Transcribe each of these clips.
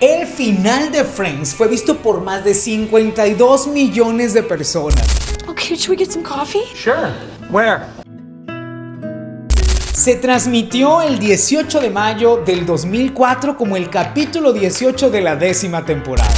El final de Friends fue visto por más de 52 millones de personas. Okay, should we get some coffee? Sure. Where? Se transmitió el 18 de mayo del 2004 como el capítulo 18 de la 10ª temporada.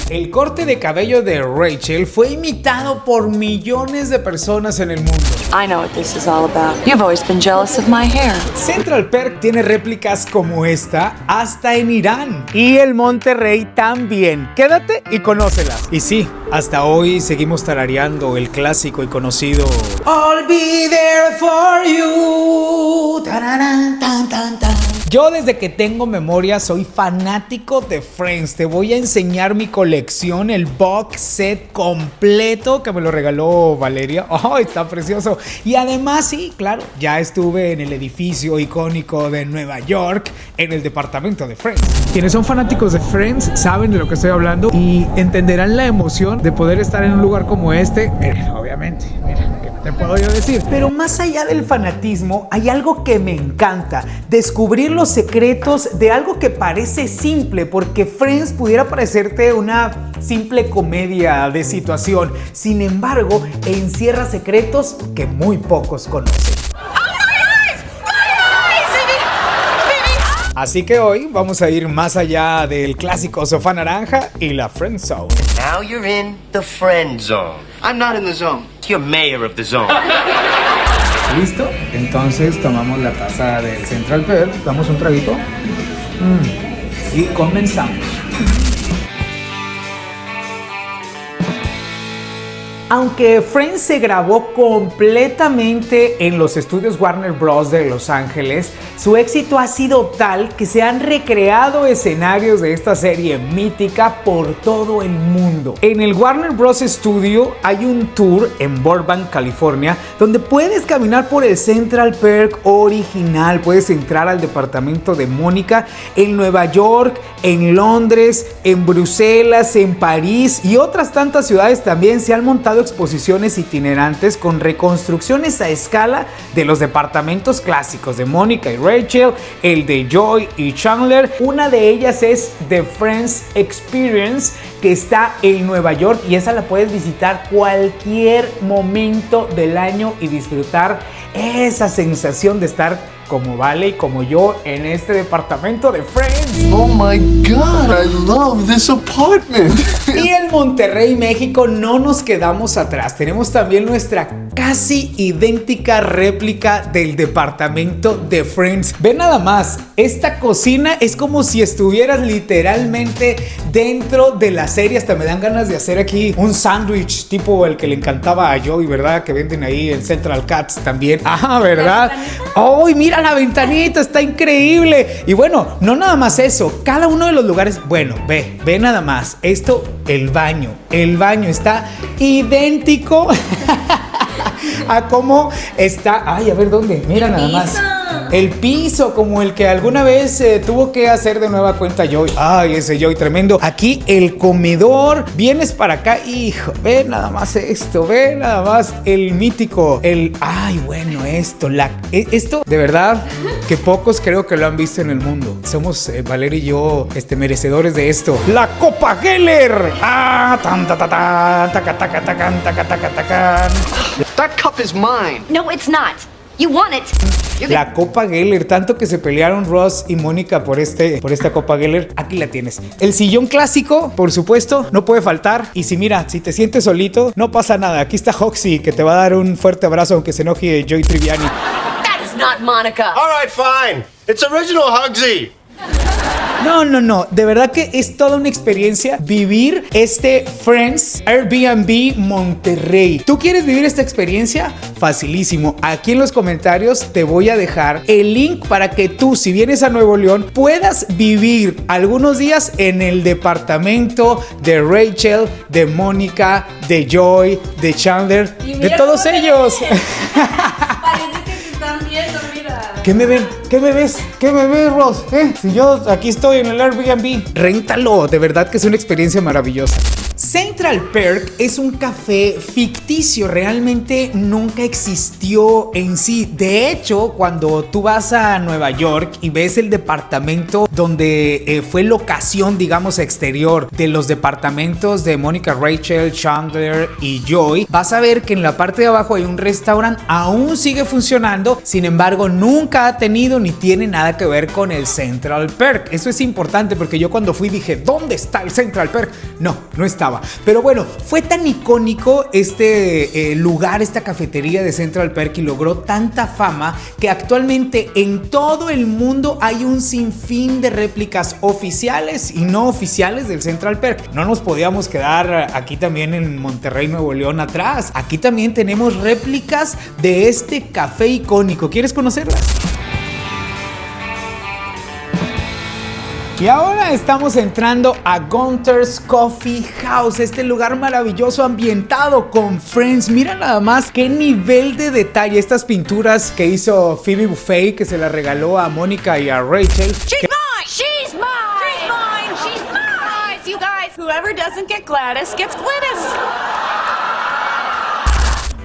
El corte de cabello de Rachel fue imitado por millones de personas en el mundo. I know what this is all about. You've always been jealous of my hair. Central Perk tiene réplicas como esta hasta en Irán. Y el Monterrey también. Quédate y conócelas. Y sí, hasta hoy seguimos tarareando el clásico y conocido I'll be there for you. Tararán, tan, tan, tan. Yo desde que tengo memoria soy fanático de Friends. Te voy a enseñar mi colección, el box set completo que me lo regaló Valeria. ¡Oh, está precioso! Y además, sí, claro, ya estuve en el edificio icónico de Nueva York, en el departamento de Friends. Quienes son fanáticos de Friends saben de lo que estoy hablando y entenderán la emoción de poder estar en un lugar como este. Obviamente, mira, ¿qué te puedo yo decir? Pero más allá del fanatismo, hay algo que me encanta: descubrir los secretos de algo que parece simple, porque Friends pudiera parecerte una simple comedia de situación. Sin embargo, encierra secretos que muy pocos conocen. Así que hoy vamos a ir más allá del clásico sofá naranja y la friend zone. Now you're in the friend zone. I'm not in the zone. You're mayor of the zone. ¿Listo? Entonces tomamos la taza del Central Perk, damos un traguito y comenzamos. Aunque Friends se grabó completamente en los estudios Warner Bros. De Los Ángeles, su éxito ha sido tal que se han recreado escenarios de esta serie mítica por todo el mundo. En el Warner Bros. Studio hay un tour en Burbank, California, donde puedes caminar por el Central Perk original. Puedes entrar al departamento de Mónica en Nueva York, en Londres, en Bruselas, en París y otras tantas ciudades. También se han montado exposiciones itinerantes con reconstrucciones a escala de los departamentos clásicos de Mónica y Rachel, el de Joey y Chandler. Una de ellas es The Friends Experience, que está en Nueva York, y esa la puedes visitar cualquier momento del año y disfrutar esa sensación de estar como Vale y como yo en este departamento de Friends. Oh my God, I love this apartment. Y en Monterrey, México, no nos quedamos atrás. Tenemos también nuestra casi idéntica réplica del departamento de Friends. Ve nada más, esta cocina es como si estuvieras literalmente dentro de la serie. Hasta me dan ganas de hacer aquí un sándwich tipo el que le encantaba a Joey, ¿verdad? Que venden ahí en Central Cats también. Ah, ¿verdad? ¡Ay, mira la ventanita! Está increíble. Y bueno, no nada más eso, cada uno de los lugares, bueno, ve nada más. Esto, el baño está idéntico a cómo está. Ay, a ver dónde, mira nada más. El piso, como el que alguna vez tuvo que hacer de nueva cuenta Joey. Ay, ese Joey tremendo. Aquí el comedor. Vienes para acá, hijo. Ve nada más esto. Ve nada más el mítico. Ay, bueno, esto. Esto, de verdad, que pocos creo que lo han visto en el mundo. Somos, Valeria y yo, merecedores de esto. La Copa Geller. Ah, tan, ta, ta, ta, taca, taca, tacan, taca, taca, tacan. That cup is mine. No, it's not. You want it. La Copa Geller, tanto que se pelearon Ross y Mónica por esta Copa Geller. Aquí la tienes. El sillón clásico, por supuesto, no puede faltar. Y si te sientes solito, no pasa nada. Aquí está Hoxie, que te va a dar un fuerte abrazo aunque se enoje Joey Triviani. That is not Monica. All right, fine. It's original Hugsy. No, de verdad que es toda una experiencia vivir este Friends Airbnb Monterrey. ¿Tú quieres vivir esta experiencia? Facilísimo. Aquí en los comentarios te voy a dejar el link para que tú, si vienes a Nuevo León, puedas vivir algunos días en el departamento de Rachel, de Mónica, de Joey, de Chandler, de todos ellos. Parece que se están viendo, mira. ¿Qué me ven? ¿Qué me ves? ¿Qué me ves, Ross? Si yo aquí estoy en el Airbnb. Réntalo, de verdad que es una experiencia maravillosa. Central Perk es un café ficticio, realmente nunca existió en sí. De hecho, cuando tú vas a Nueva York y ves el departamento donde fue locación, digamos, exterior de los departamentos de Mónica, Rachel, Chandler y Joy, vas a ver que en la parte de abajo hay un restaurante, aún sigue funcionando, sin embargo, nunca ha tenido ni tiene nada que ver con el Central Perk. Eso es importante porque yo cuando fui dije, ¿dónde está el Central Perk? No estaba. Pero bueno, fue tan icónico este lugar, esta cafetería de Central Perk y logró tanta fama que actualmente en todo el mundo hay un sinfín de réplicas oficiales y no oficiales del Central Perk. No nos podíamos quedar aquí también en Monterrey, Nuevo León atrás. Aquí también tenemos réplicas de este café icónico. ¿Quieres conocerlas? Y ahora estamos entrando a Gunther's Coffee House, este lugar maravilloso ambientado con Friends. Mira nada más qué nivel de detalle, estas pinturas que hizo Phoebe Buffay, que se las regaló a Mónica y a Rachel. She's mine! She's mine! She's mine! She's mine! You guys, whoever doesn't get Gladys gets Glynis.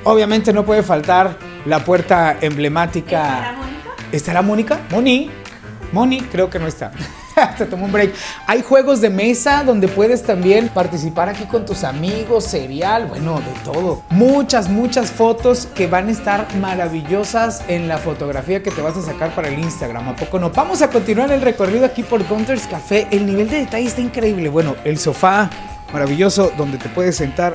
Obviamente no puede faltar la puerta emblemática. ¿Estará Mónica? ¿Estará Mónica? Moni, creo que no está. Se tomó un break. Hay juegos de mesa donde puedes también participar aquí con tus amigos, cereal, bueno, de todo. Muchas fotos que van a estar maravillosas en la fotografía que te vas a sacar para el Instagram. ¿A poco no? Vamos a continuar el recorrido aquí por Gunther's Café. El nivel de detalle está increíble. Bueno, el sofá maravilloso donde te puedes sentar.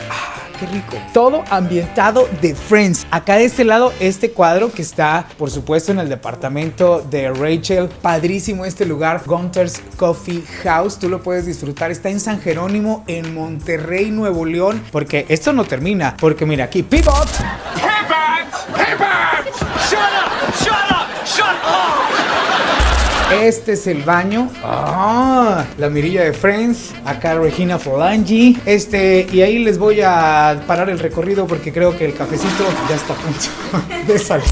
¡Qué rico! Todo ambientado de Friends. Acá de este lado, este cuadro que está, por supuesto, en el departamento de Rachel. Padrísimo este lugar, Gunther's Coffee House. Tú lo puedes disfrutar. Está en San Jerónimo, en Monterrey, Nuevo León. Porque esto no termina. Porque mira, aquí, pivot. Shut up! Shut up! Shut up! Este es el baño. La mirilla de Friends. Acá Regina Folangi. Y ahí les voy a parar el recorrido porque creo que el cafecito ya está a punto de salir.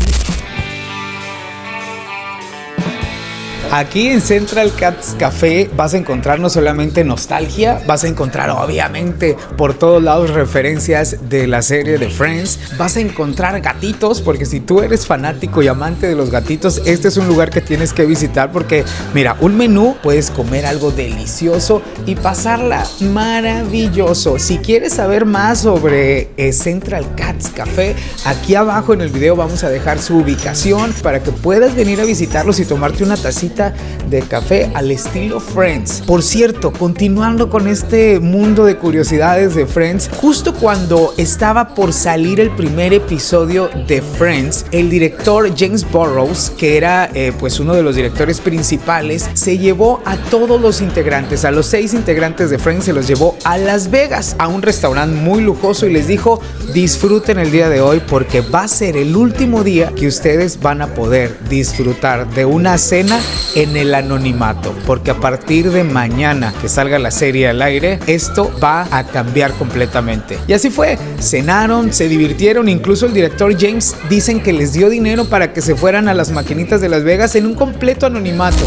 Aquí en Central Cats Café vas a encontrar no solamente nostalgia, vas a encontrar obviamente por todos lados referencias de la serie de Friends, vas a encontrar gatitos, porque si tú eres fanático y amante de los gatitos, este es un lugar que tienes que visitar porque mira, un menú, puedes comer algo delicioso y pasarla maravilloso. Si quieres saber más sobre Central Cats Café, aquí abajo en el video vamos a dejar su ubicación para que puedas venir a visitarlos y tomarte una tacita de café al estilo Friends. Por cierto, continuando con este mundo de curiosidades de Friends, justo cuando estaba por salir el primer episodio de Friends, el director James Burrows, que era pues uno de los directores principales, se llevó a todos los integrantes, a los 6 integrantes de Friends, se los llevó a Las Vegas, a un restaurante muy lujoso y les dijo, disfruten el día de hoy porque va a ser el último día que ustedes van a poder disfrutar de una cena en el anonimato, porque a partir de mañana que salga la serie al aire, esto va a cambiar completamente. Y así fue, cenaron, se divirtieron, incluso el director James dicen que les dio dinero para que se fueran a las maquinitas de Las Vegas en un completo anonimato.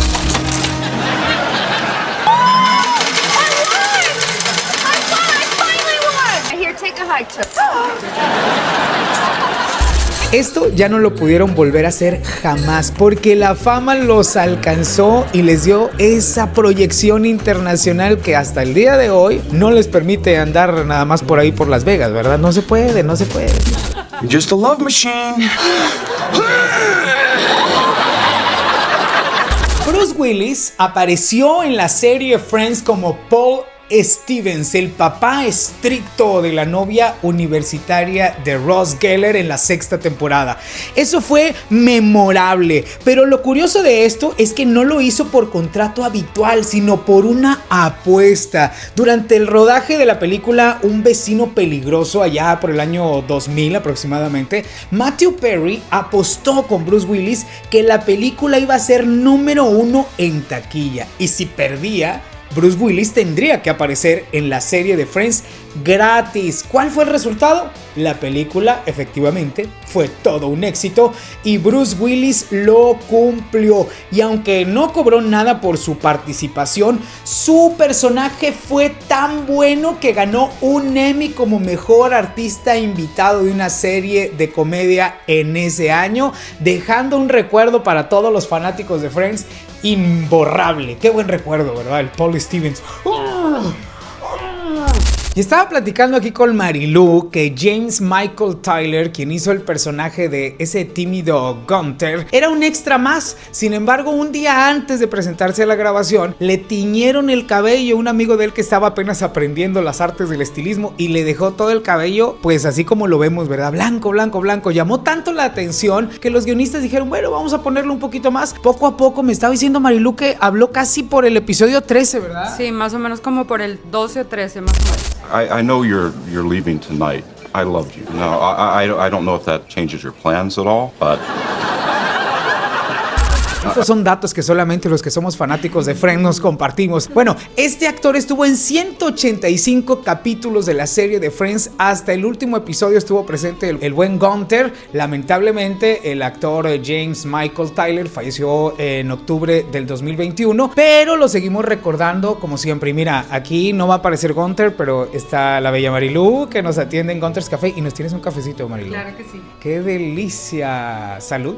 Esto ya no lo pudieron volver a hacer jamás porque la fama los alcanzó y les dio esa proyección internacional que hasta el día de hoy no les permite andar nada más por ahí por Las Vegas, ¿verdad? No se puede. You're just a love machine. Bruce Willis apareció en la serie Friends como Paul Stevens, el papá estricto de la novia universitaria de Ross Geller en la 6ª temporada. Eso fue memorable, pero lo curioso de esto es que no lo hizo por contrato habitual, sino por una apuesta. Durante el rodaje de la película Un vecino peligroso, allá por el año 2000 aproximadamente, Matthew Perry apostó con Bruce Willis que la película iba a ser número 1 en taquilla y si perdía, Bruce Willis tendría que aparecer en la serie de Friends gratis. ¿Cuál fue el resultado? La película efectivamente fue todo un éxito y Bruce Willis lo cumplió. Y aunque no cobró nada por su participación, su personaje fue tan bueno que ganó un Emmy como mejor artista invitado de una serie de comedia en ese año, dejando un recuerdo para todos los fanáticos de Friends imborrable. Qué buen recuerdo, ¿verdad? El Paul Stevens. Y estaba platicando aquí con Marilu que James Michael Tyler, quien hizo el personaje de ese tímido Gunther, era un extra más. Sin embargo, un día antes de presentarse a la grabación, le tiñeron el cabello a un amigo de él que estaba apenas aprendiendo las artes del estilismo y le dejó todo el cabello, pues así como lo vemos, ¿verdad? Blanco, blanco, blanco. Llamó tanto la atención que los guionistas dijeron, bueno, vamos a ponerlo un poquito más. Poco a poco, me estaba diciendo Marilu que habló casi por el episodio 13, ¿verdad? Sí, más o menos como por el 12 o 13, más o menos. I know you're leaving tonight. I loved you. No, I don't know if that changes your plans at all, but... Estos son datos que solamente los que somos fanáticos de Friends nos compartimos. Bueno, este actor estuvo en 185 capítulos de la serie de Friends. Hasta el último episodio estuvo presente el buen Gunther. Lamentablemente, el actor James Michael Tyler falleció en octubre del 2021, pero lo seguimos recordando como siempre. Y mira, aquí no va a aparecer Gunther, pero está la bella Marilu que nos atiende en Gunther's Café. Y nos tienes un cafecito, Marilu. Claro que sí. ¡Qué delicia! Salud.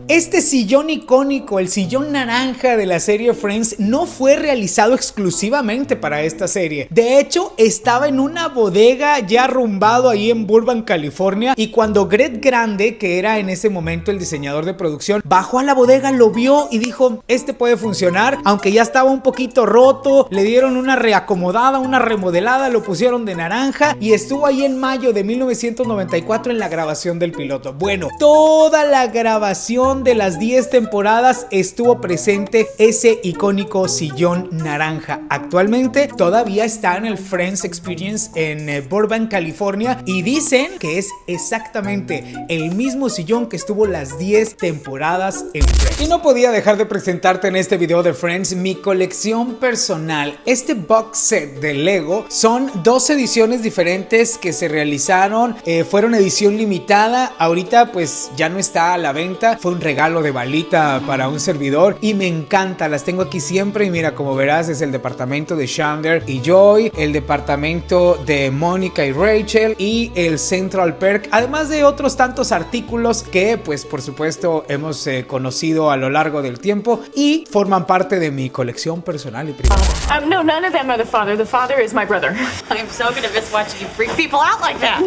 Este sillón icónico, el sillón naranja de la serie Friends, no fue realizado exclusivamente para esta serie. De hecho, estaba en una bodega ya arrumbado ahí en Burbank, California, y cuando Greg Grande, que era en ese momento el diseñador de producción, bajó a la bodega, lo vio y dijo, este puede funcionar, aunque ya estaba un poquito roto. Le dieron una reacomodada, una remodelada, lo pusieron de naranja y estuvo ahí en mayo de 1994 en la grabación del piloto. Bueno, toda la grabación de las 10 temporadas estuvo presente ese icónico sillón naranja. Actualmente todavía está en el Friends Experience en Burbank, California, y dicen que es exactamente el mismo sillón que estuvo las 10 temporadas en Friends. Y no podía dejar de presentarte en este video de Friends mi colección personal. Este box set de Lego son 2 ediciones diferentes que se realizaron, fueron edición limitada. Ahorita pues ya no está a la venta, fue un regalo de balita para un servidor y me encanta, las tengo aquí siempre. Y mira, como verás, es el departamento de Chandler y Joy, el departamento de Mónica y Rachel y el Central Perk, además de otros tantos artículos que pues por supuesto hemos conocido a lo largo del tiempo y forman parte de mi colección personal y privada. No, none of them are the father. The father is my brother. I'm so gonna miss watching you freak people out like that.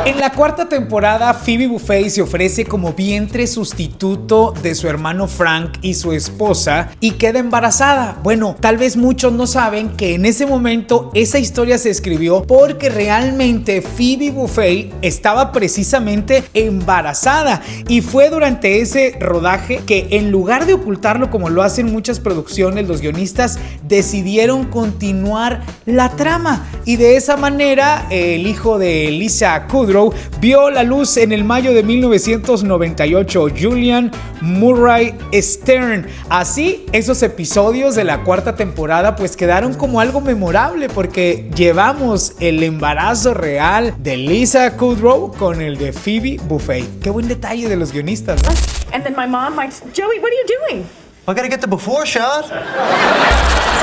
En la 4ª temporada, Phoebe Buffay se ofrece como vientre sustituto de su hermano Frank y su esposa y queda embarazada. Bueno, tal vez muchos no saben que en ese momento esa historia se escribió porque realmente Phoebe Buffay estaba precisamente embarazada y fue durante ese rodaje que en lugar de ocultarlo como lo hacen muchas producciones, los guionistas decidieron continuar la trama y de esa manera el hijo de Lisa Kudrow vio la luz en el mayo de 1998, Julian Murray Stern. Así, esos episodios de la 4ª temporada pues quedaron como algo memorable porque llevamos el embarazo real de Lisa Kudrow con el de Phoebe Buffay. Qué buen detalle de los guionistas, ¿no? And then my mom might, Joey, what are you doing? I gotta get the before shot.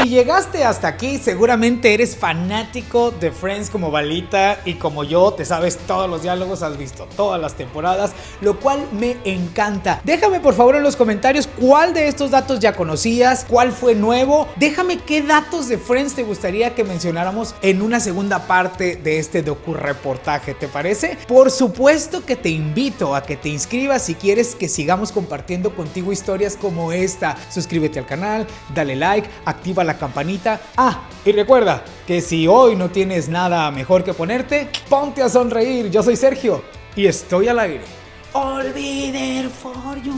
Si llegaste hasta aquí, seguramente eres fanático de Friends como Balita y como yo, te sabes todos los diálogos, has visto todas las temporadas, lo cual me encanta. Déjame por favor en los comentarios cuál de estos datos ya conocías, cuál fue nuevo. Déjame qué datos de Friends te gustaría que mencionáramos en una segunda parte de este docu-reportaje, ¿te parece? Por supuesto que te invito a que te inscribas si quieres que sigamos compartiendo contigo historias como esta. Suscríbete al canal, dale like, activa la campanita. Y recuerda que si hoy no tienes nada mejor que ponerte, ponte a sonreír. Yo soy Sergio y estoy al aire. All be there for you.